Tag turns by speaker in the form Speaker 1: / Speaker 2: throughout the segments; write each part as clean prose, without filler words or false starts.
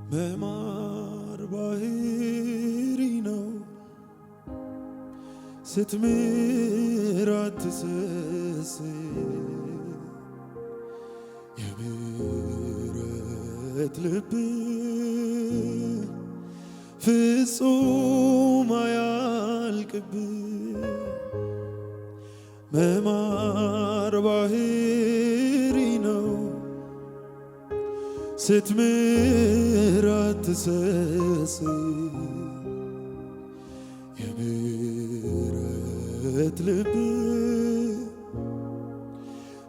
Speaker 1: መማር ባህሪ ነው ስትምር አትሰስት የምህረት ልብ ፍጹም አያልቅብህ መማር ባህሪ ነው ስትምር አትሰስት የምህረት ልብ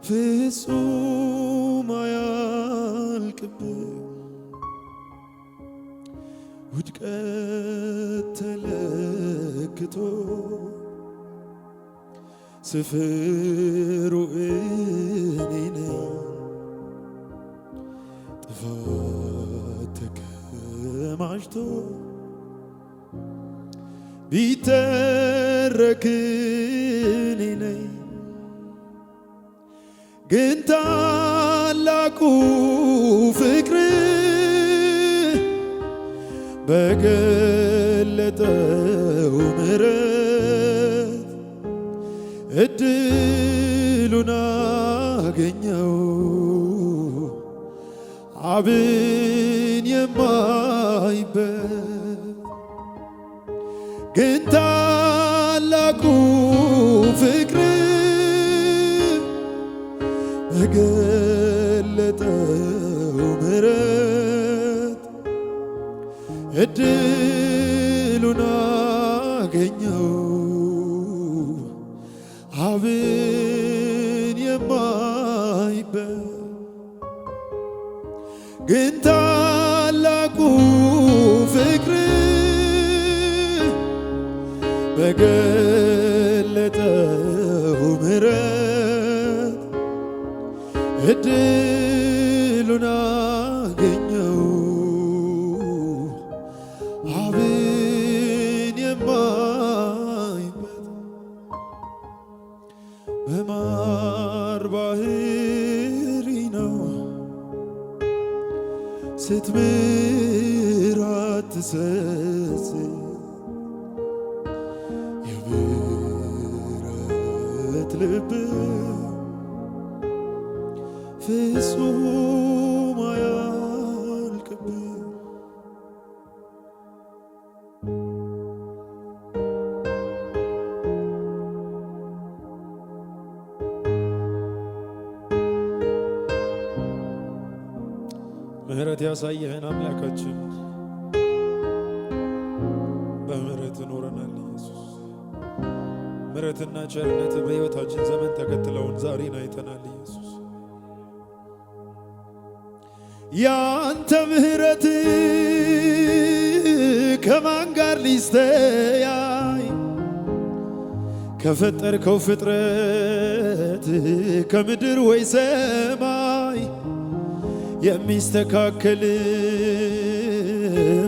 Speaker 1: ፍጹም አያልቅብህ ውድቀት ተለክቶ ስፍሩ እኔ ነኝ ጥፋት ተከማችቶ ቢተረክ እኔ ነኝ ግን ታላቁ ፍቅር በገለጠው ምሕረት እድሉን አገኘው አብን የማይበት ግን ታላቁ ፍቅር በገለጠው ምሕረት እድሉን አገኘው አብን የማይበት ግን ታላቁ ፍቅር በገለጠው ምሕረት እድሉን አገኘው አብን የማይበት መማር ባህሪ ነው ስትምር አትሰስት የምህረት ልብ ፍጹም አያልቅብህ ምህረት ያሳየህን አምላካችን በምህረት ኖረናል። ኢየሱስ ምህረትና ቸርነት በሕይወታችን ዘመን ተከትለውን ዛሬን አይተናል። ኢየሱስ ያንተ ምህረት ከማን ጋር ሊስተያይ ከፈጠርከው ፍጥረት ከምድር ወይ ሰማይ የሚስተካከል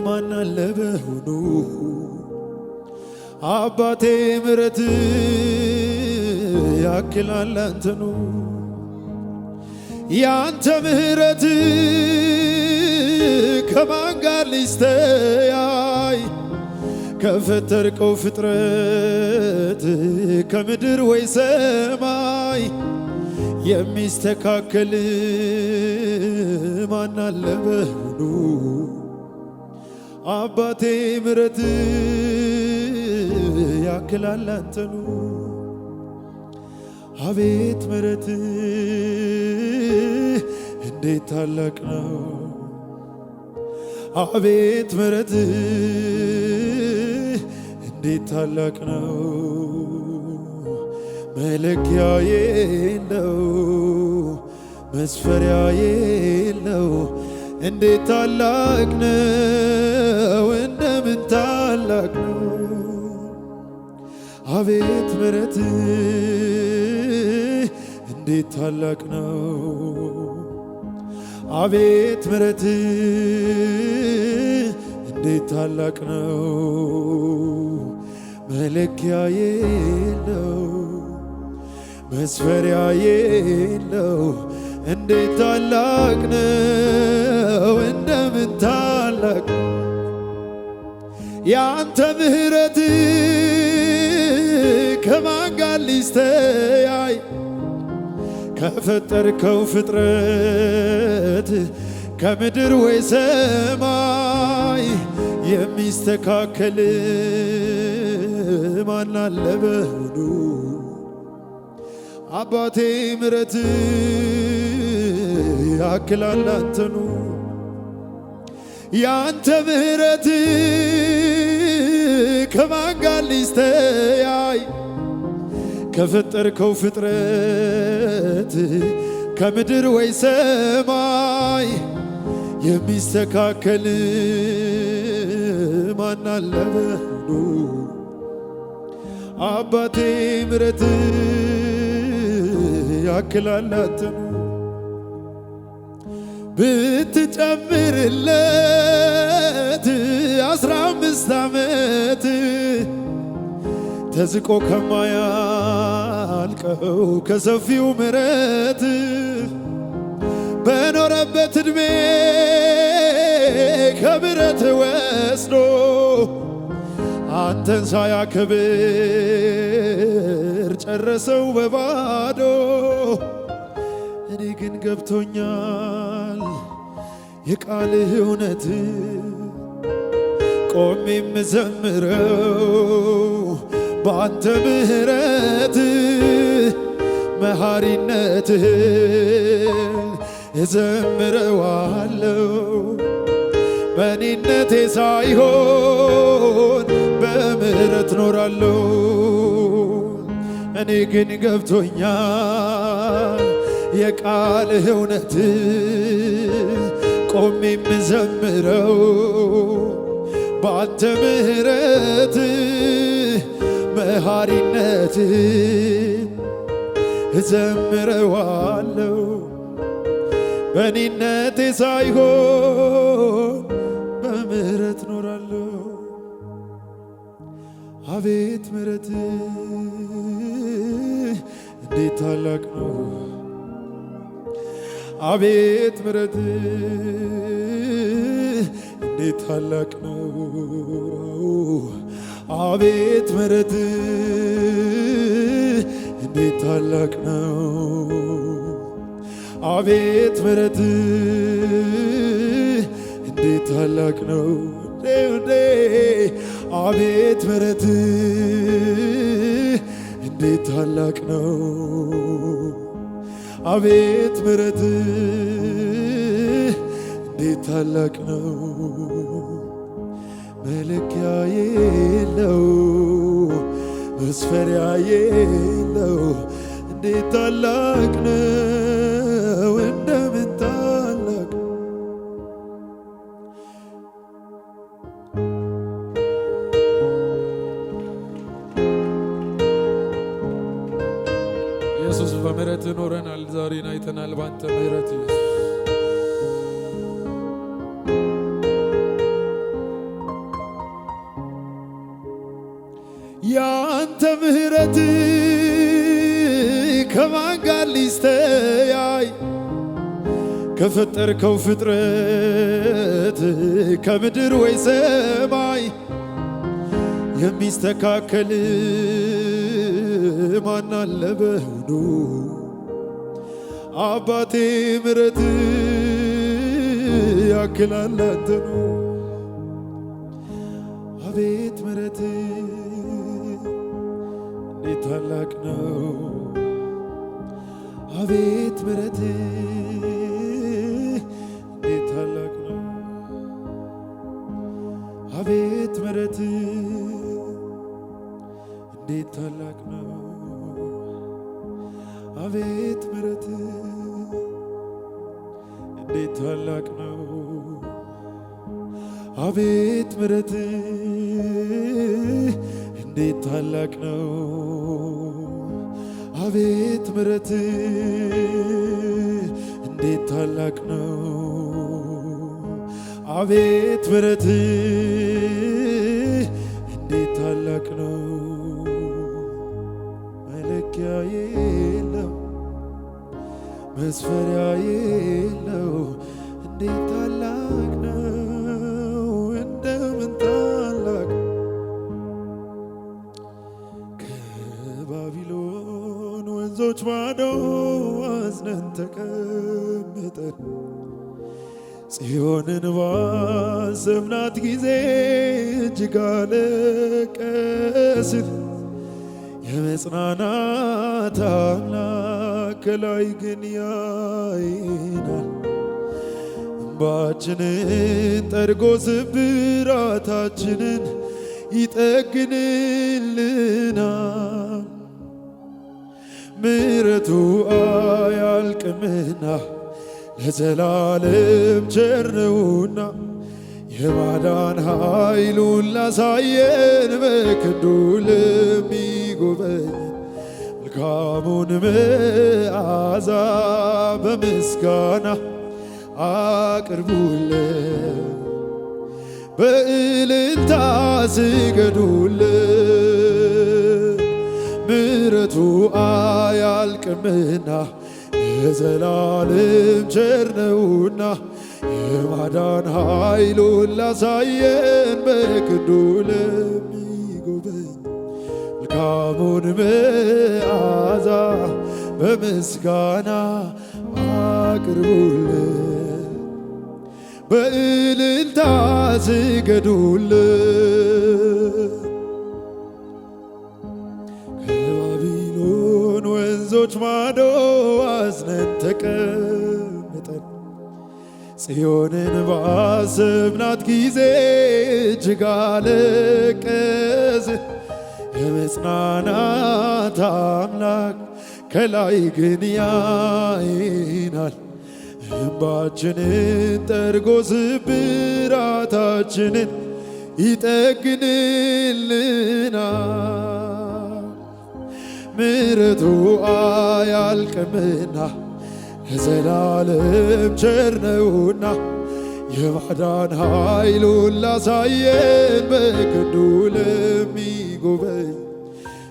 Speaker 1: ማን አለ በሆኑ አባቴ ምህረት ያክላል አንተኑ ያንተ ምህረት ከማን ጋር ሊስተያይ ከፈጠርከው ፍጥረት ከምድር ወይ ሰማይ የሚስተካከል ማን አለ በሆኑ አባቴ ምህረት ያክላል አንተኑ አቤት ምህረት እንዴት ታላቅ ነው አቤት ምህረት እንዴት ታላቅ ነው መለኪያ የለው መስፈሪያ የለው እንዴት ታላቅ ነው እንደምን ታላቅ ነው አቤት ምህረት እንዴት ታላቅ ነው አቤት ምህረት እንዴት ታላቅ ነው መለኪያ የለው መስፈሪያ የለው እንዴት ታላቅ ነው እንደምን ታላቅ ታላቅ ያንተ ምሕረት ከማን ጋር ሊስተያይ ከፈጠርከው ፍጥረት ከምድር ወይ ሰማይ የሚስተካከል ማን አለ በሆዱ አባቴ ምሕረት ያክላል አንተኑ ያንተ ምሕረት ከማን ጋር ሊስተያይ ከፈጠርከው ፍጥረት ከምድር ወይ ሰማይ የሚስተካከል ማን አለ በሆዱ አባቴ ምሕረት ያክላል አንተኑ ብትጨምርለት 15 ዓመት ተዝቆ ከማያልቀው ከሰፊው ምሕረት በኖረበት ዕድሜ ከምሕረት ወስዶ አንተን ሳያከብር ጨረሰው በባዶ እኔ ግን ገብቶኛል የቃልህ እውነት ቆሜ የምዘምረው በአንተ ምሕረት መሐሪነትህን እዘምረዋለሁ በእኔነቴ ሳይሆን በምሕረት ኖራለሁ እኔ ግን ገብቶኛል የቃልህ እውነት ቆሜ የምዘምረው በአንተ ምሕረት መሐሪነት እዘምረዋለሁ በእኔነቴ ሳይሆን በምሕረት ኖራለሁ አቤት ምሕረት እንዴት ታላቅ ነው አቤት ምሕረት እንዴት ታላቅ ነው አቤት ምሕረት እንዴት ታላቅ ነው አቤት ምሕረት እንዴት ታላቅ ነው አቤት ምሕረት እንዴት ታላቅ ነው አቤት ምሕረት እንዴት ታላቅ ነው መለኪያ የለው መስፈሪያ የለው እንዴት ታላቅ ነው እንደምን ታላቅ ኢየሱስ በምሕረት ኖረናል ዛሬን አይተናል ባንተ ምሕረት ኢየሱስ ያንተ ምሕረት ከማን ጋር ሊስተያይ ከፈጠርከው ፍጥረት ከምድር ወይ ሰማይ የሚስተካከል ማን አለ በሆዱ አባቴ ምሕረት ያክላል አንተኑ አቤት ምሕረት እንዴት ታላቅ ነው አቤት ምሕረት እንዴት ታላቅ ነው አቤት ምሕረት እንዴት ታላቅ ነው አቤት ምሕረት እንዴት ታላቅ ነው አቤት ምሕረት እንዴት ታላቅ ነው አቤት ምሕረት እንዴት ታላቅ ነው አቤት ምሕረት እንዴት ታላቅ ነው መለኪያ የለው መስፈሪያ የለው እንዴት ታላቅ ነው
Speaker 2: ወንዞች ማዶ አዝነን ተቀምጠን ጽዮንን ባሰብናት ጊዜ እጅግ አለቀስን። የመጽናናት አምላክ ከላይ ግን ያይናል። እንባችንን ጠርጎ ስብራታችንን ይጠግንልናል። ምሕረቱ አያልቅምና ለዘላለም ቸር ነውና የማዳን ኃይሉን ላሳየን በክንዱ ለሚጎበኝ መልካሙን መዓዛ በምስጋና አቅርቡለት፣ በእልልታ ስገዱለት። ምሕረቱ አያልቅምና የዘላለም ቸር ነውና የማዳን ኃይሉን ላሳየን በክንዱ ለሚጎበኝ መልካሙን መዓዛ በምስጋና አቅርቡለት፣ በእልልታ ስገዱለት። ከባቢሎን ወንዞች ማዶ አዝነን ተቀምጠን ጽዮንን ባሰብናት ጊዜ እጅግ አለቀስን። የመጽናናት አምላክ ከላይ ግን ያይናል። እንባችንን ጠርጎ ስብራታችንን ይጠግንልናል። ምሕረቱ አያልቅምና ለዘላለም ቸር ነውና የማዳን ኃይሉን ላሳየን በክንዱ ለሚጎበኝ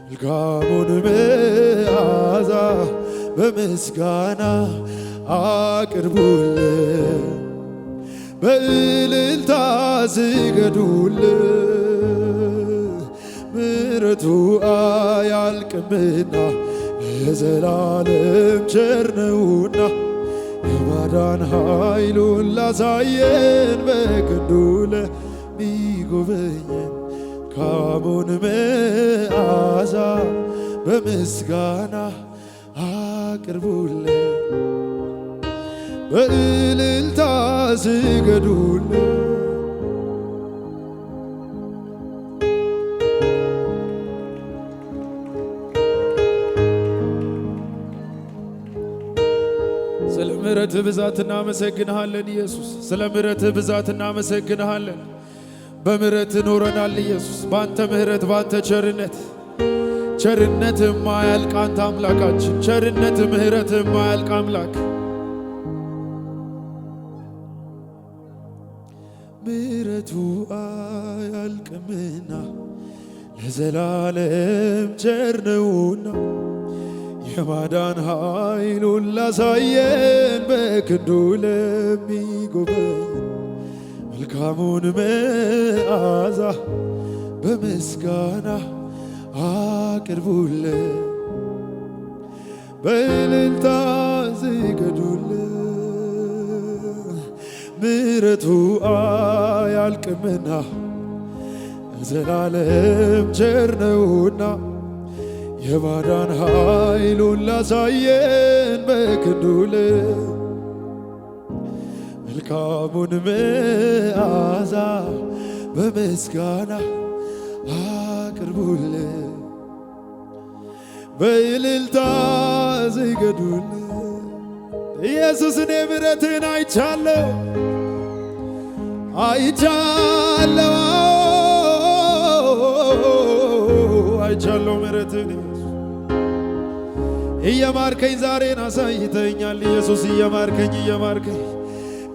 Speaker 2: መልካሙን መዓዛ በምስጋና አቅርቡለት፣ በእልልታ ስገዱለት። ምሕረቱ አያልቅምና ለዘላለም ቸር ነውና የማዳን ኃይሉን ላሳየን በክንዱ ለሚጎበኘን መልካሙን መዓዛ በምስጋና አቅርቡለት፣ በእልልታ ስገዱለት።
Speaker 1: ስለ ምሕረትህ ብዛት እናመሰግንሃለን ኢየሱስ። ስለ ምሕረትህ ብዛት እናመሰግንሃለን። በምሕረትህ ኖረናል ኢየሱስ። በአንተ ምሕረት፣ በአንተ ቸርነት፣ ቸርነትህ የማያልቅ አንተ አምላካችን፣ ቸርነትህ ምሕረትህ የማያልቅ አምላክ።
Speaker 2: ምሕረቱ አያልቅምና ለዘላለም ቸር ነውና የማዳን ኃይሉን ላሳየን በክንዱ ለሚጎበኝ መልካሙን መዓዛ በምስጋና አቅርቡለት፣ በእልልታ ስገዱለት። ምሕረቱ አያልቅምና ለዘላለም ቸር ነውና የማዳን ኃይሉን ላሳየን በክንዱ መልካሙን መዓዛ በምስጋና አቅርቡለት፣ በእልልታ ስገዱለት። ኢየሱስ እኔ ምሕረትህን አይቻለሁ አይቻለሁ አይቻለሁ ምሕረትህን እየማርከኝ ዛሬን አሳይተኛል ኢየሱስ። እየማርከኝ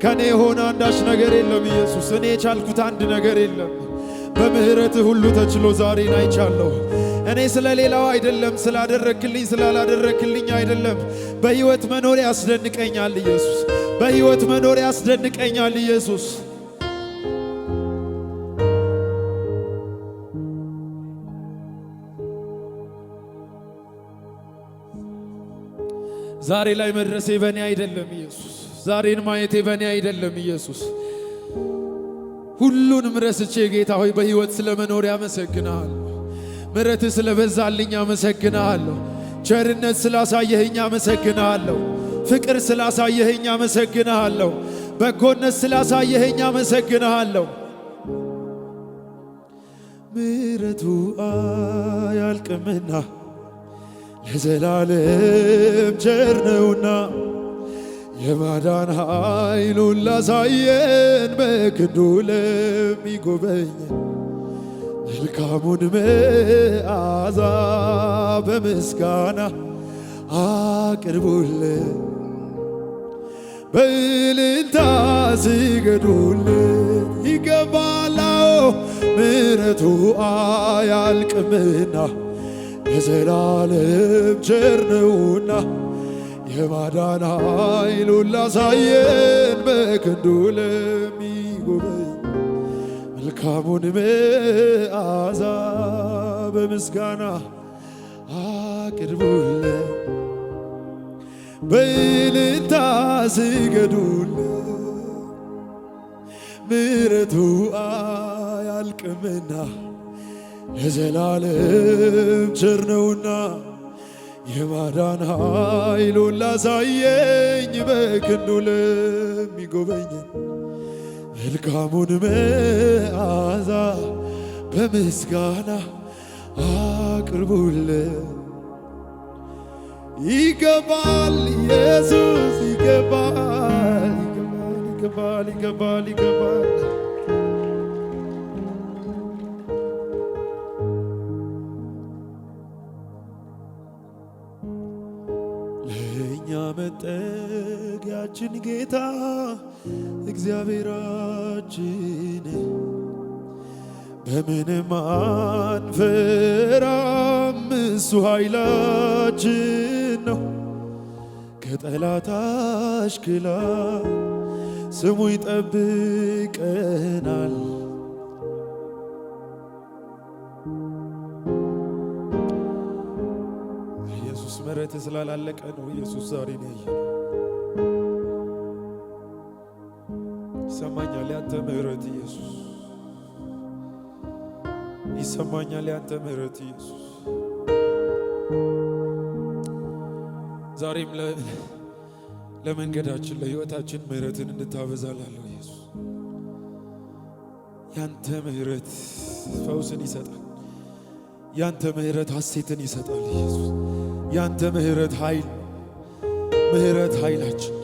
Speaker 2: ከኔ የሆነ አንዳች ነገር የለም ኢየሱስ። እኔ የቻልኩት አንድ ነገር የለም። በምሕረትህ ሁሉ ተችሎ ዛሬን አይቻለሁ። እኔ ስለ ሌላው አይደለም፣ ስላደረክልኝ ስላላደረክልኝ አይደለም። በሕይወት መኖር ያስደንቀኛል ኢየሱስ። በሕይወት መኖር ያስደንቀኛል ኢየሱስ።
Speaker 1: ዛሬ ላይ መድረሴ በእኔ አይደለም ኢየሱስ። ዛሬን ማየቴ በእኔ አይደለም ኢየሱስ። ሁሉንም ረስቼ ጌታ ሆይ በሕይወት ስለመኖር ያመሰግንሃለሁ። ምሕረት ስለበዛልኝ አመሰግንሃለሁ። ቸርነት ስላሳየኸኝ አመሰግንሃለሁ። ፍቅር ስላሳየኸኝ አመሰግንሃለሁ። በጎነት ስላሳየኸኝ አመሰግንሃለሁ። ምሕረቱ አያልቅምና ለዘላለም ቸር ነውና የማዳን ኃይሉን ላሳየን በክንዱ ለሚጎበኘን መልካሙን መዓዛ በምስጋና አቅርቡልን፣ በእልልታ ስገዱልን። ይገባል ምሕረቱ አያልቅምና የዘላለም ቸር ነውና የማዳን ኃይሉን ላሳየን በክንዱ ለሚጎበኝ መልካሙን መዓዛ በምስጋና አቅርቡልን፣ በእልልታ ስገዱልን። ምሕረቱ አያልቅምና ለዘላለም ቸር ነውና የማዳን ኃይሉን ላሳየኝ በክንዱ ለሚጎበኘን መልካሙን መዓዛ በምስጋና አቅርቡልን። ይገባል ኢየሱስ ይገባል፣ ይገባል፣ ይገባል፣ ይገባል። ለእኛ መጠጊያችን ጌታ እግዚአብሔራችን በምንም አንፈራም፣ እሱ ኃይላችን ነው። ከጠላት አሽክላ ስሙ ይጠብቀናል። ኢየሱስ ምሕረት ስላላለቀ ነው። ኢየሱስ ዛሬ ነው ያየነው። ይሰማኛል ያንተ ምሕረት ኢየሱስ፣ ይሰማኛል ያንተ ምሕረት ኢየሱስ። ዛሬም ለመንገዳችን ለሕይወታችን ምሕረትን እንድታበዛላለሁ ኢየሱስ። ያንተ ምሕረት ፈውስን ይሰጣል። ያንተ ምሕረት ሐሴትን ይሰጣል ኢየሱስ። ያንተ ምሕረት ኃይል፣ ምሕረት ኃይላችን ነው።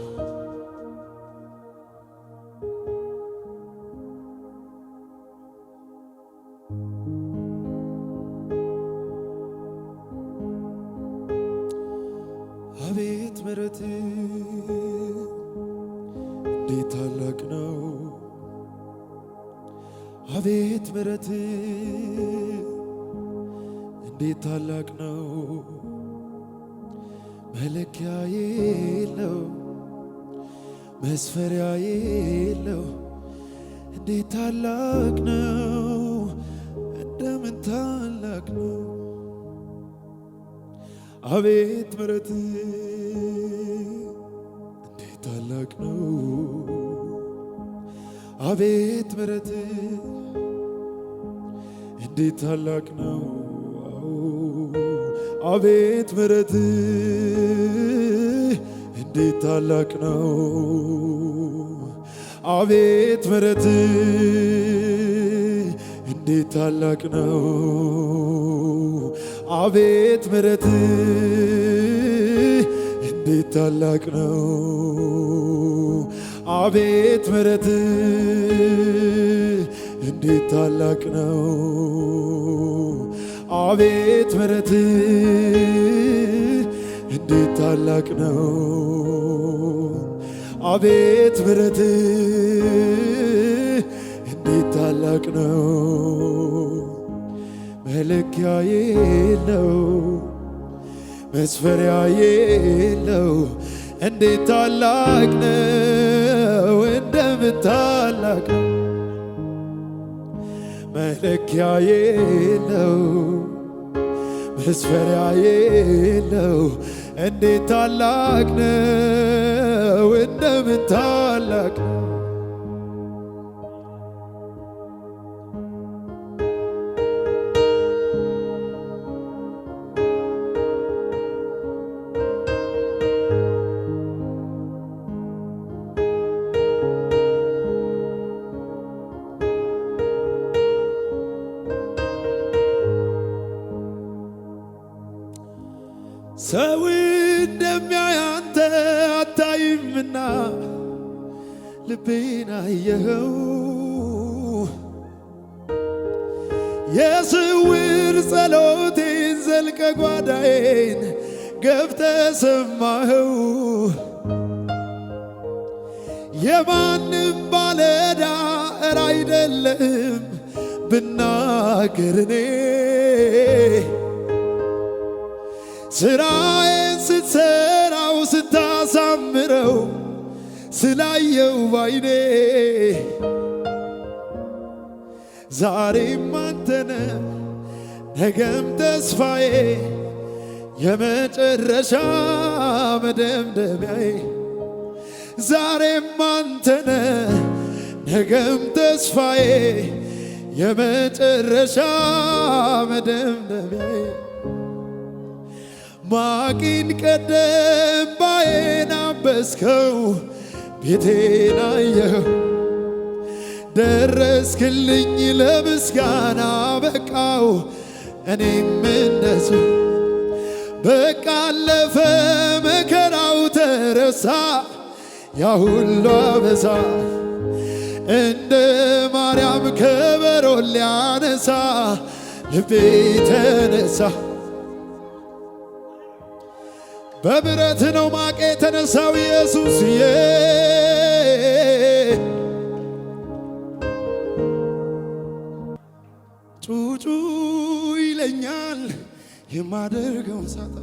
Speaker 1: አቤት ምሕረት እንዴት ታላቅ ነው! አቤት ምሕረት እንዴት ታላቅ ነው! መለኪያ የለው መስፈሪያ የለው። እንዴት ታላቅ ነው! እንደምን ታላቅ ነው! አቤት ምሕረት እንዴት ታላቅ ነው! አቤት ምሕረት እንዴት ታላቅ ነው! አቤት ምሕረት እንዴት ታላቅ ነው! አቤት ምሕረት እንዴት ታላቅ ነው! አቤት ምሕረት እንዴት ታላቅ ነው! አቤት ምሕረት እንዴት ታላቅ ነው! አቤት ምሕረት እንዴት ታላቅ ነው! አቤት ምሕረት እንዴት ታላቅ ነው! መለኪያ የለው መስፈሪያ የለው። እንዴት ታላቅ ነው! እንደምን ታላቅ ነው! መለኪያ የለው
Speaker 2: መስፈሪያ የለው እንዴት ታላቅ ነው እንደምን ታላቅ ነው። ሰው እንደሚያይ አንተ አታይምና ልቤን አየኸው። የስውር ጸሎቴን ዘልቀ ጓዳዬን ገብተ ሰማኸው። የማንም ባለዕዳ እረ አይደለም ብናገር እኔ ስራዬን ስትሰራው ስታሳምረው ስላየው ባይኔ ዛሬም አንተነ ነገም ተስፋዬ የመጨረሻ መደምደሚያዬ ዛሬም አንተነ ነገም ተስፋዬ የመጨረሻ መደምደሚያዬ ማቂን ቀደም ባዬን አበስከው ቤቴን አየኸው ደረስክልኝ ለምስጋና በቃው እኔም እንደዚሁ በቃ አለፈ መከራው ተረሳ ያ ሁሉ አበሳ እንደ ማርያም ከበሮ ሊያነሳ ልቤ ተነሳ። በምሕረት ነው ማቄ የተነሳው ኢየሱስዬ ጩጩ ይለኛል የማደርገውን ሳጣ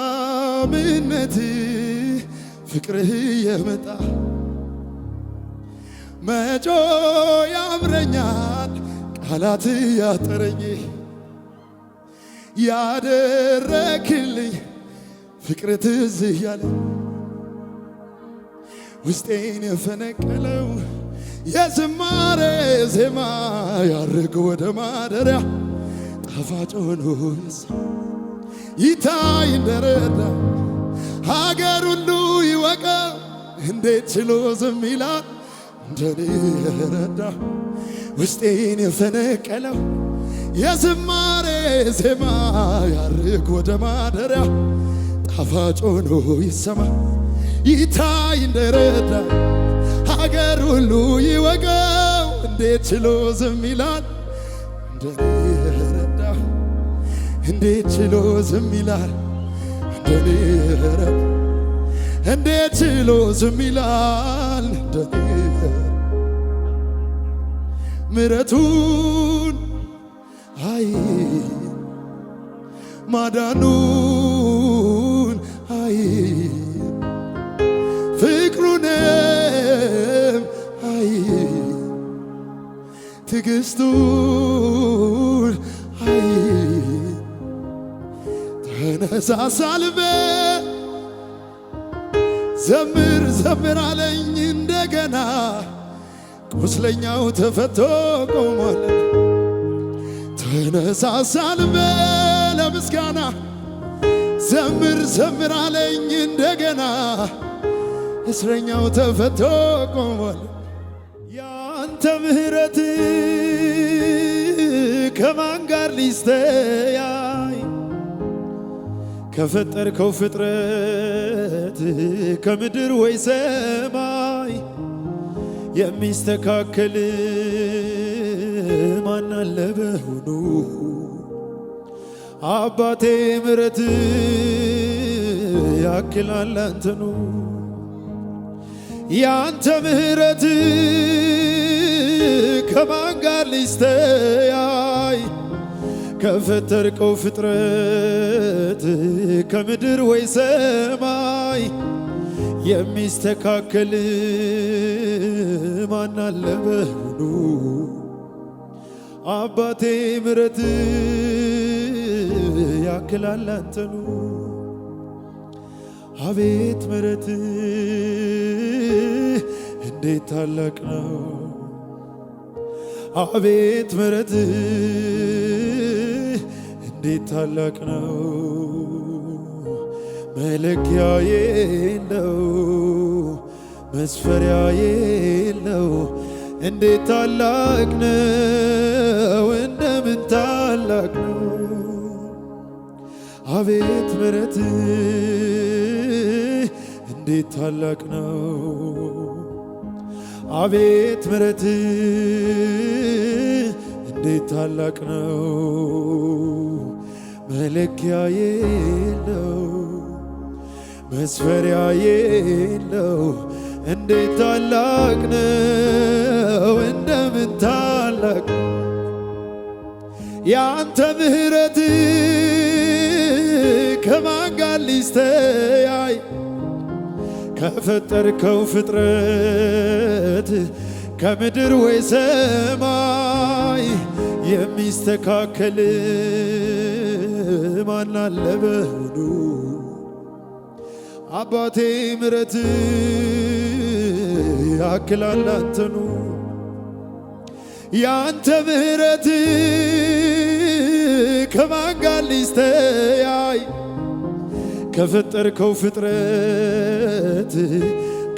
Speaker 2: መልካምነት ፍቅርህ የመጣ መጮ ያምረኛል ቃላት ያጠረኝ ያደረክልኝ ፍቅር ትዝ እያለኝ ውስጤን የፈነቀለው የዝማሬ ዜማ ያርግ ወደ ማደሪያ ጣፋጭ ሆኖ ይታይ እንደረዳ ሀገር ሁሉ ይወቀው እንዴት ችሎ ዝም ይላል እንደኔ የረዳ ውስጤን የፈነቀለው የዝማሬ ዜማ ያርግ ወደ ማደሪያ ጣፋጭ ሆኖ ይሰማ ይታይ እንደረዳ ሀገር ሁሉ ይወቀው እንዴት ችሎ ዝም ይላል እንደኔ የረዳ እንዴት ችሎ ዝም ይላል እንደኔ የረዳ እንዴት ችሎ ዝም ይላል እንደኔ ምሕረቱን አይ ማዳኑን አይ ፍቅሩንም አይ ትዕግስቱን አይ ተነሳሳ ልቤ ዘምር ዘምር አለኝ እንደገና ቁስለኛው ተፈቶ ቆሟል። ተነሳሳ ልቤ ለምስጋና ዘምር ዘምር አለኝ እንደገና እስረኛው ተፈቶ ቆሟል። ያንተ ምሕረት ከማን ጋር ሊስተያይ ከፈጠርከው ፍጥረት ከምድር ወይ ሰማይ የሚስተካከል ማን አለ በሆኑ አባቴ ምሕረት ያክላል አንተኑ ያንተ ምሕረት ከማን ጋር ሊስተያይ ከፈጠርከው ፍጥረት ከምድር ወይ ሰማይ የሚስተካከል ማን አለ በሆኑ አባቴ ምሕረት ያክላል አንተኑ አቤት ምሕረት እንዴት ታላቅ ነው አቤት ምሕረት እንዴት ታላቅ ነው መለኪያ የለው መስፈሪያ የለው እንዴት ታላቅ ነው እንደምን ታላቅ ነው አቤት ምሕረት እንዴት ታላቅ ነው አቤት ምሕረት እንዴት ታላቅ ነው መለኪያ የለው መስፈሪያ የለው እንዴት ታላቅ ነው እንደምን ታላቅ ያንተ ምሕረት ከማን ጋር ሊስተያይ ከፈጠርከው ፍጥረት ከምድር ወይ ሰማይ የሚስተካከል ማን አለ በውኑ አባቴ ምሕረት ያክላል አንተኑ ያንተ ምሕረት ከማን ጋር ሊስተያይ ከፈጠርከው ፍጥረት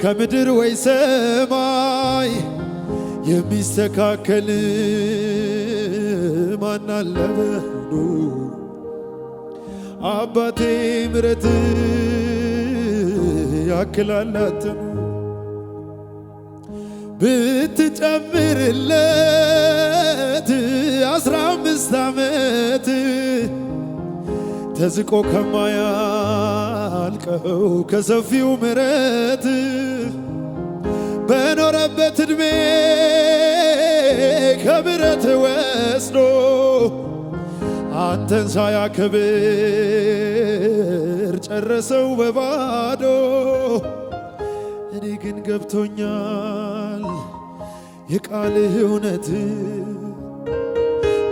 Speaker 2: ከምድር ወይ ሰማይ የሚስተካከል ማን አለ በውኑ አባቴ ምሕረት ያክላል አንተኑ ብትጨምርለት 15 ዓመት ተዝቆ ከማያልቀው ከሰፊው ምሕረት በኖረበት ዕድሜ ከምሕረት ወስዶ አንተን ሳያከብር ጨረሰው በባዶ እኔ ግን ገብቶኛል የቃልህ እውነት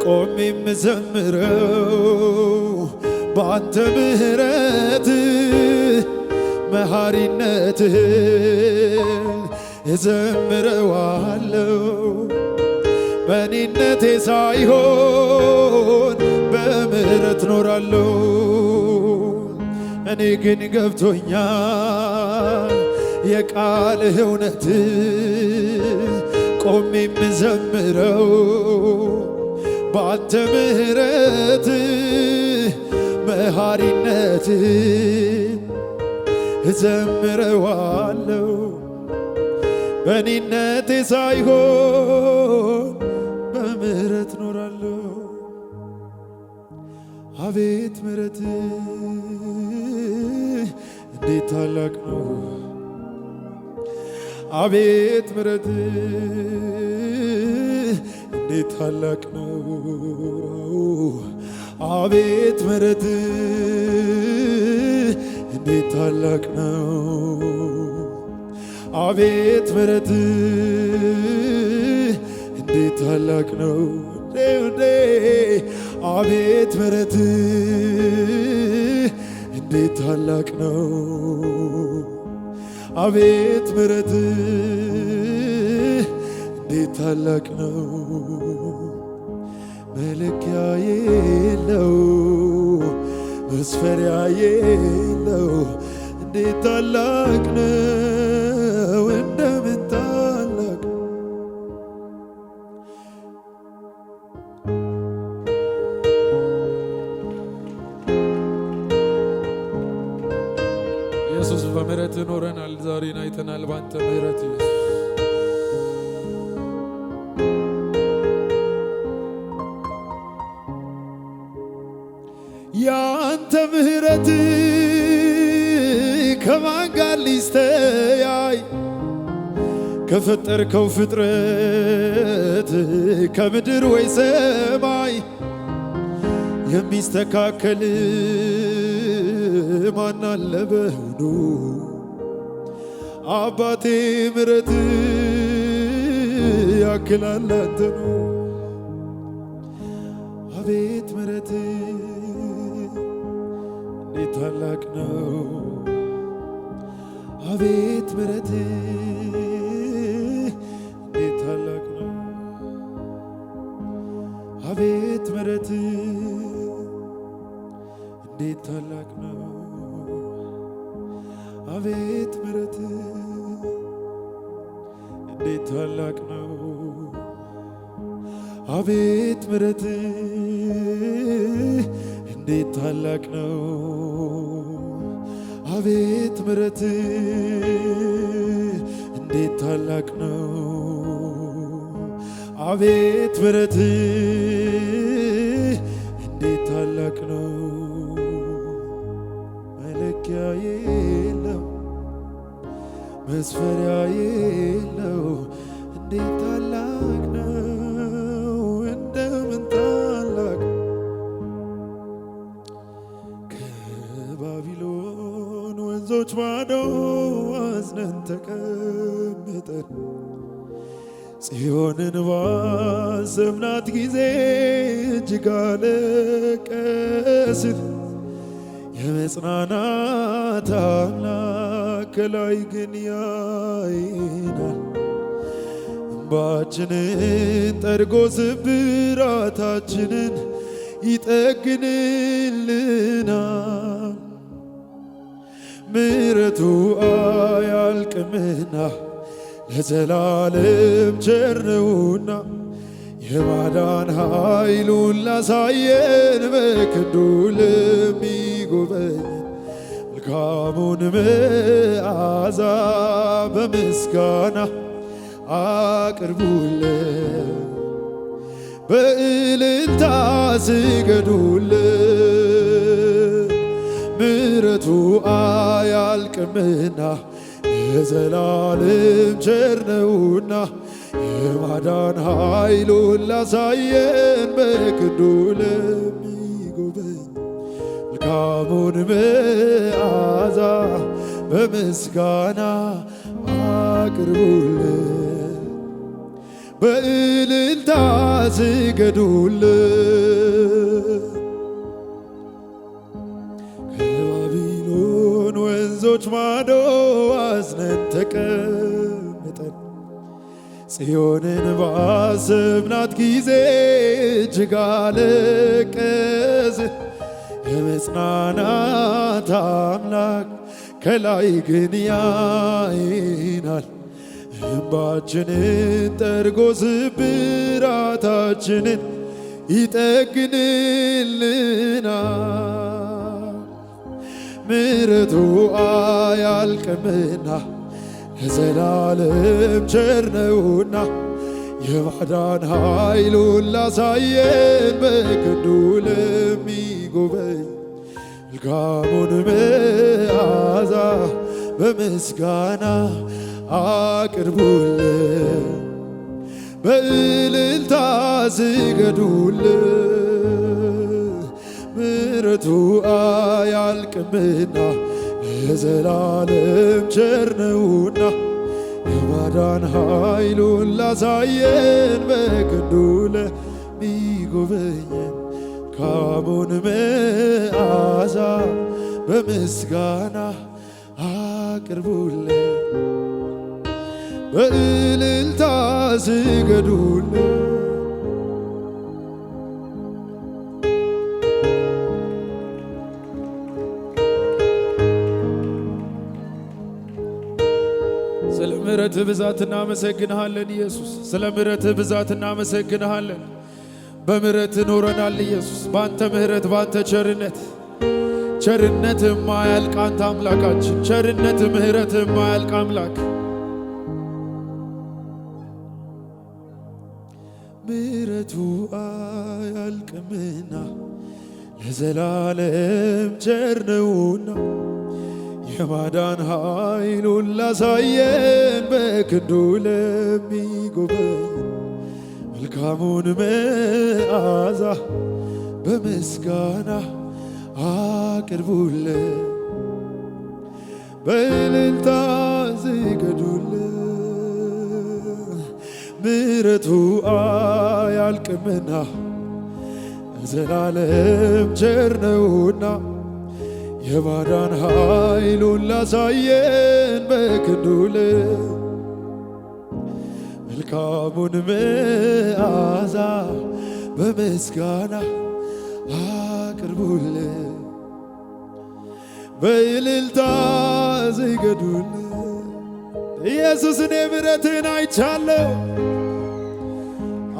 Speaker 2: ቆሜ የምዘምረው በአንተ ምሕረት መሐሪነትህን እዘምረዋለሁ በእኔነቴ ሳይሆን በምሕረት ኖራለሁ እኔ ግን ገብቶኛል የቃልህ እውነት ቆሜ የምዘምረው በአንተ ምሕረት መሐሪነት እዘምረዋለሁ በእኔነቴ ሳይሆን በምሕረት ኖራለሁ አቤት ምሕረት እንዴት ታላቅ ነው አቤት ምሕረት እንዴት ታላቅ ነው አቤት ምሕረት እንዴት ታላቅ ነው አቤት ምሕረት እንዴት ታላቅ ነው አቤት ምሕረት እንዴት ታላቅ ነው አቤት ምሕረት እንዴት ታላቅ ነው መለኪያ የለው መስፈሪያ የለው እንዴት ታላቅ ነው እንደምን ታላቅ
Speaker 1: ኢየሱስ በምሕረት ኖረናል ዛሬን አይተናል ባንተ ምሕረት ኢየሱስ
Speaker 2: ያንተ ምሕረት ከማን ጋር ሊስተያይ ከፈጠርከው ፍጥረት ከምድር ወይ ሰማይ የሚስተካከል ማን አለ በውኑ አባቴ ምሕረት ያክላል አንተኑ አቤት ምሕረት እንዴት ታላቅ ነው። አቤት ምሕረት እንዴት ታላቅ ነው። አቤት ምሕረት እንዴት ታላቅ ነው። አቤት ምሕረት እንዴት ታላቅ ነው። አቤት ምሕረት እንዴት ታላቅ ነው። አቤት ምሕረት እንዴት ታላቅ ነው። አቤት ምሕረት እንዴት ታላቅ ነው። መለኪያ የለው መስፈሪያ የለው እንዴት ታላቅ ነው። እንደምን ታላቅ ከባቢሎን ወንዞች ማዶ አዝነን ተቀምጠን ጽዮንን ባሰብናት ጊዜ እጅግ አለቀስን። የመጽናናት አምላክ ከላይ ግን ያይናል። እንባችንን ጠርጎ ስብራታችንን ይጠግንልናል። ምሕረቱ አያልቅምና ለዘላለም ቸር ነውና የማዳን ኃይሉን ላሳየን በክንዱ ለሚጎበኝ መልካሙን መዓዛ በምስጋና አቅርቡለት፣ በእልልታ ስገዱለት። ምሕረቱ አያልቅምና የዘላለም ቸር ነውና የማዳን ኃይሉን ላሳየን በክንዱ ለሚጎበኝ መልካሙን መዓዛ በምስጋና አቅርቡለት፣ በእልልታ ስገዱለት። ከባቢሎን ወንዞች ማዶ አዝነን ተቀምጠን ጽዮንን ባሰብናት ጊዜ እጅግ አለቀስን። የመጽናናት አምላክ ከላይ ግን ያይናል። እንባችንን ጠርጎ ስብራታችንን ይጠግንልናል። ምሕረቱ አያልቅምና ለዘላለም ቸር ነውና የማዳን ኃይሉን ላሳየን በክንዱ ለሚጎበኝ መልካሙን መዓዛ በምስጋና አቅርቡለት፣ በእልልታ ስገዱለት። ምሕረቱ አያልቅምና ለዘላለም ቸር ነውና የማዳን ኃይሉን ላሳየን በክንዱ ለሚጎበኘን መልካሙን መዓዛ በምስጋና አቅርቡለት፣ በእልልታ ስገዱለት።
Speaker 1: ስለ ምሕረትህ ብዛት እናመሰግንሃለን ኢየሱስ። ስለ ምሕረትህ ብዛት እናመሰግንሃለን። በምሕረትህ ኖረናል ኢየሱስ። ባንተ ምሕረት ባንተ ቸርነት ቸርነትህ የማያልቅ አንተ አምላካችን፣ ቸርነትህ ምሕረትህ የማያልቅ አምላክ።
Speaker 2: ምሕረቱ አያልቅምና ለዘላለም ቸር ነውና የማዳን ኃይሉን ላሳየን በክንዱ ለሚጎበኝ መልካሙን መዓዛ በምስጋና አቅርቡለት፣ በእልልታ ስገዱለት። ምሕረቱ አያልቅምና ዘላለም ቸር ነውና የማዳን ኃይሉን ላሳየን በክንዱ መልካሙን መዓዛ በምስጋና አቅርቡልን፣ በእልልታ ዝገዱልን። ኢየሱስን ምሕረትን አይቻለሁ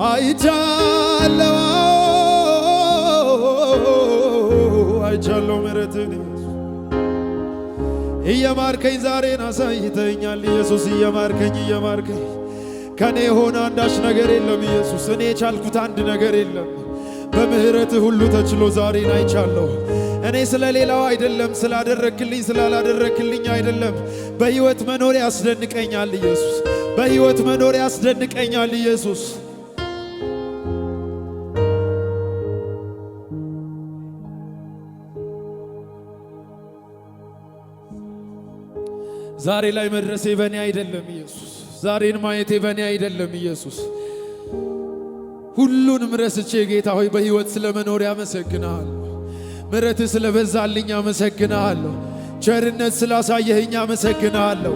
Speaker 2: አይቻለሁ አይቻለሁ ምሕረትን እየማርከኝ ዛሬን አሳይተኛል። ኢየሱስ እየማርከኝ ከኔ የሆነ አንዳች ነገር የለም። ኢየሱስ እኔ የቻልኩት አንድ ነገር የለም። በምህረት ሁሉ ተችሎ ዛሬን አይቻለሁ። እኔ ስለ ሌላው አይደለም፣ ስላደረክልኝ ስላላደረክልኝ አይደለም። በሕይወት መኖር ያስደንቀኛል ኢየሱስ፣ በሕይወት መኖር ያስደንቀኛል ኢየሱስ። ዛሬ ላይ መድረሴ በእኔ አይደለም ኢየሱስ፣ ዛሬን ማየቴ በእኔ አይደለም ኢየሱስ። ሁሉንም ረስቼ ጌታ ሆይ በሕይወት ስለመኖር ያመሰግንሃለሁ። ምሕረትህ ስለበዛልኝ አመሰግንሃለሁ። ቸርነት ስላሳየኸኝ አመሰግንሃለሁ።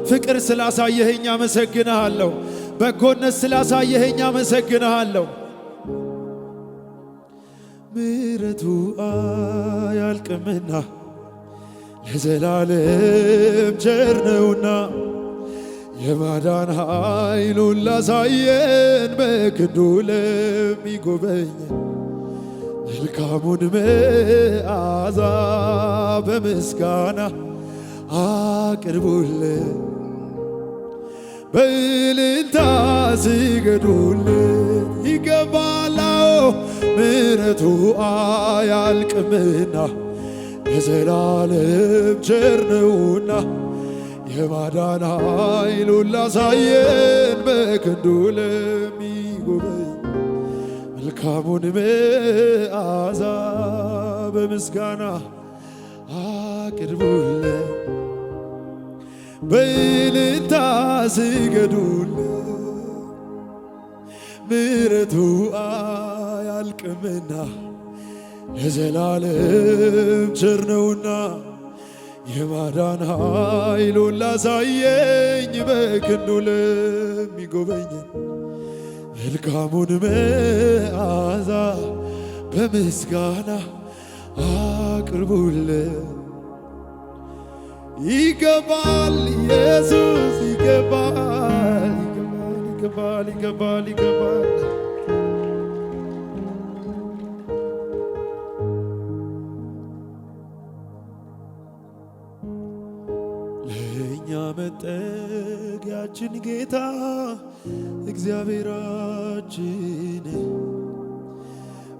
Speaker 2: ፍቅር ስላሳየኸኝ አመሰግንሃለሁ። በጎነት ስላሳየኸኝ አመሰግንሃለሁ። ምሕረቱ አያልቅምና ለዘላለም ቸር ነውና የማዳን ኃይሉን ላሳየን በክንዱ ለሚጎበኘን መልካሙን መዓዛ በምስጋና አቅርቡልን፣ በእልልታ ስገዱልን። ይገባል ምሕረቱ አያልቅምና ለዘላለም ቸር ነውና የማዳን ኃይሉን ላሳየን በክንዱ ለሚጎበኝ መልካሙን መዓዛ በምስጋና አቅርቡልን፣ በእልልታ ስገዱልን። ምሕረቱ አያልቅምና ለዘላለም ቸር ነውና የማዳን ኃይሉን ላሳየኝ በክንዱ ለሚጎበኘን መልካሙን መዓዛ በምስጋና አቅርቡልን። ይገባል ኢየሱስ ይገባል፣ ይገባል፣ ይገባል፣ ይገባል። ለእኛ መጠጊያችን ጌታ እግዚአብሔራችን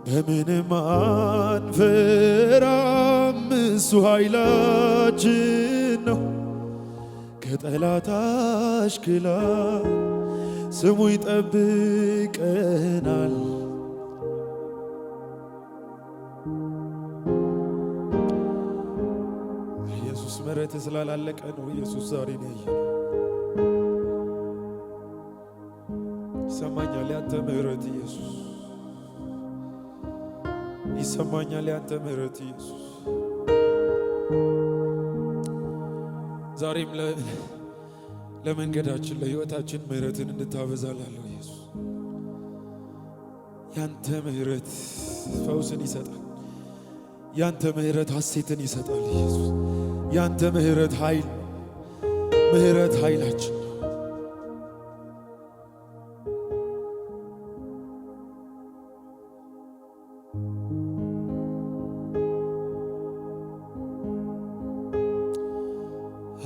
Speaker 2: በምንም አንፈራም፣ እሱ ኃይላችን ነው። ከጠላት አሽክላ ስሙ ይጠብቀናል። ኢየሱስ ምሕረት ስላላለቀ ነው። ኢየሱስ ዛሬ ነው ያየነው። ይሰማኛል ያንተ ምሕረት ኢየሱስ፣ ይሰማኛል ያንተ ምሕረት ኢየሱስ። ዛሬም ለመንገዳችን ለሕይወታችን ምሕረትን እንድታበዛላለሁ ኢየሱስ። ያንተ ምሕረት ፈውስን ይሰጣል። ያንተ ምሕረት ሐሴትን ይሰጣል ኢየሱስ። ያንተ ምሕረት ኃይል፣ ምሕረት ኃይላችን ነው።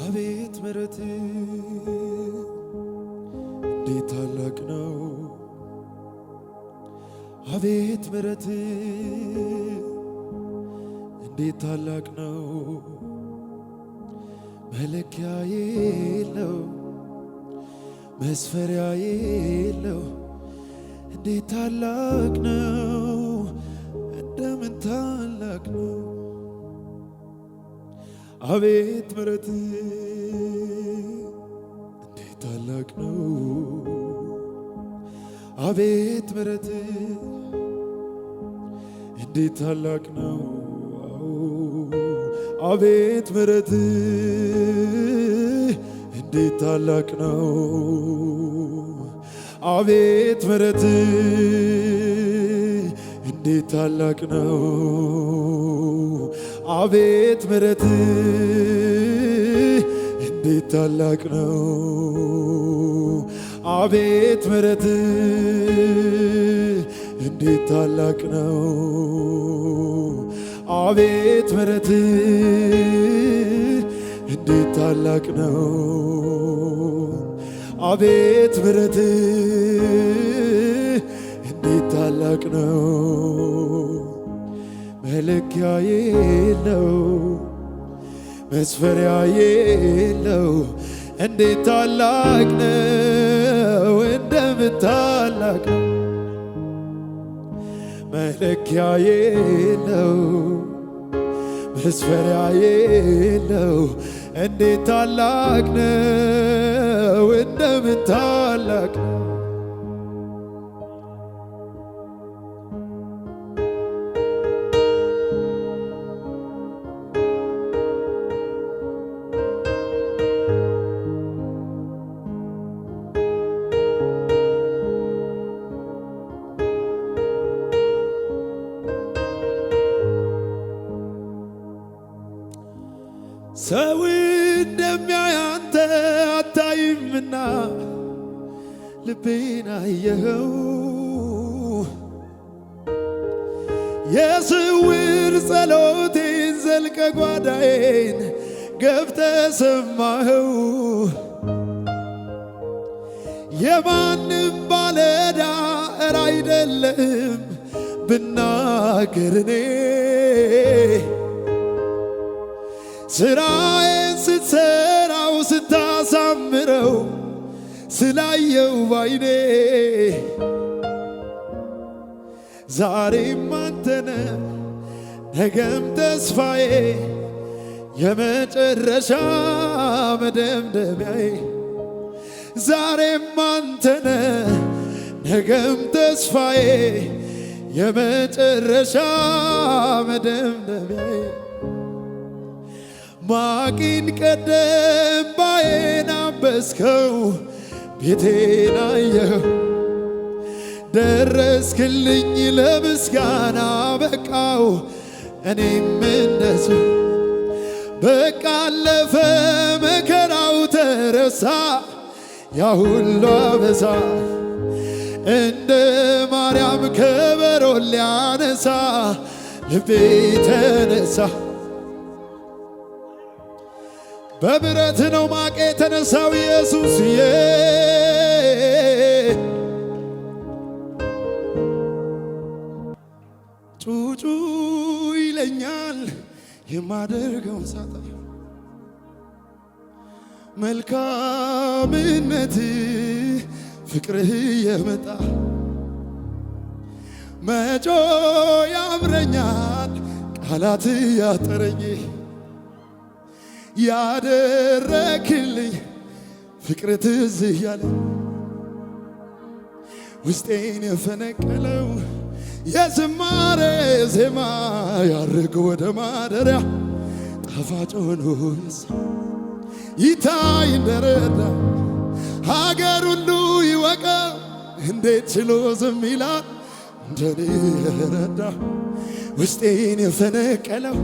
Speaker 2: አቤት ምሕረት እንዴት ታላቅ ነው! አቤት ምሕረት እንዴት ታላቅ ነው! መለኪያ የለው መስፈሪያ የለው። እንዴት ታላቅ ነው! እንደምን ታላቅ ነው! አቤት ምሕረት እንዴት ታላቅ ነው! አቤት ምሕረት እንዴት ታላቅ ነው አቤት ምሕረት እንዴት ታላቅ ነው አቤት ምሕረት እንዴት ታላቅ ነው አቤት ምሕረት እንዴት ታላቅ ነው አቤት ምሕረት እንዴት ታላቅ ነው አቤት ምሕረት እንዴት ታላቅ ነው አቤት ምሕረት እንዴት ታላቅ ነው መለኪያ የለው መስፈሪያ የለው እንዴት ታላቅ ነው እንደምታላቅ መለኪያ የለው መስፈሪያ የለው እንዴት ታላቅ ነው እንደምታላቅ ሰው እንደሚያይ አንተ አታይምና ልቤን አየኸው የስውር ጸሎቴን ዘልቀ ጓዳዬን ገብተ ሰማኸው የማንም ባለዕዳ እረ አይደለም ብናገር እኔ ስራዬን ስትሰራው ስታሳምረው ስላየው ባይኔ ዛሬም አንተነ ነገም ተስፋዬ የመጨረሻ መደምደሚያዬ ዛሬም አንተነ ነገም ተስፋዬ የመጨረሻ መደምደሚያዬ ማቂን ቀደም ባዬን አበስከው ቤቴን አየኸው ደረስክልኝ ለምስጋና በቃው እኔም እንደዚሁ በቃ አለፈ መከራው ተረሳ ያ ሁሉ አበሳ እንደ ማርያም ከበሮ ሊያነሳ ልቤ ተነሳ በምሕረት ነው ማቄ የተነሳው ኢየሱስዬ ጩጩ ይለኛል የማደርገውን ሳጣ መልካምነት ፍቅርህ የመጣ መጮ ያምረኛል ቃላት ያጠረኝ ያደረክልኝ ፍቅር ትዝ እያለኝ ውስጤን የፈነቀለው የዝማሬ ዜማ ያርግ ወደ ማደሪያ ጣፋጭ ሆኖ ይታይ እንደረዳ ሀገር ሁሉ ይወቀው እንዴት ችሎ ዝም ይላል እንደኔ ረዳ ውስጤን የፈነቀለው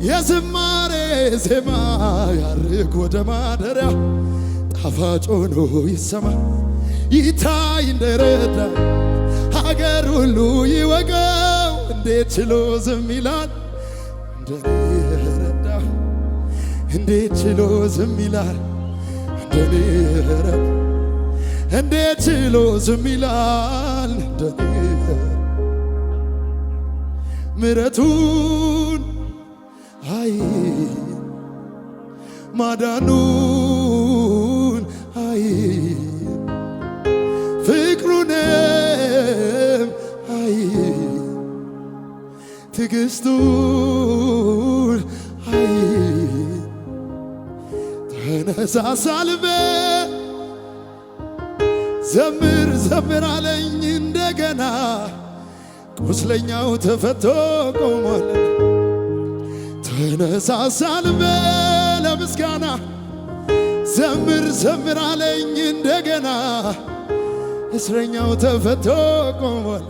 Speaker 2: የዝማሬ ዜማ ያርግ ወደ ማደሪያ ጣፋጭ ሆኖ ይሰማ ይታይ እንደረዳ ሀገር ሁሉ ይወቀው እንዴት ችሎ ዝም ይላል እንደኔ ረዳ እንዴት ችሎ ዝም ይላል እንደኔ ረዳ እንዴት ችሎ ዝም ይላል እንደኔ ምሕረቱን አይ ማዳኑን አይ ፍቅሩንም አይ ትዕግስቱን አይ ተነሳሳ ልቤ ዘምር ዘምር አለኝ እንደገና ቁስለኛው ተፈቶ ቆሟል። ተነሳሳ ልቤ ለምስጋና ዘምር ዘምር አለኝ እንደገና እስረኛው ተፈቶ ቆሟል።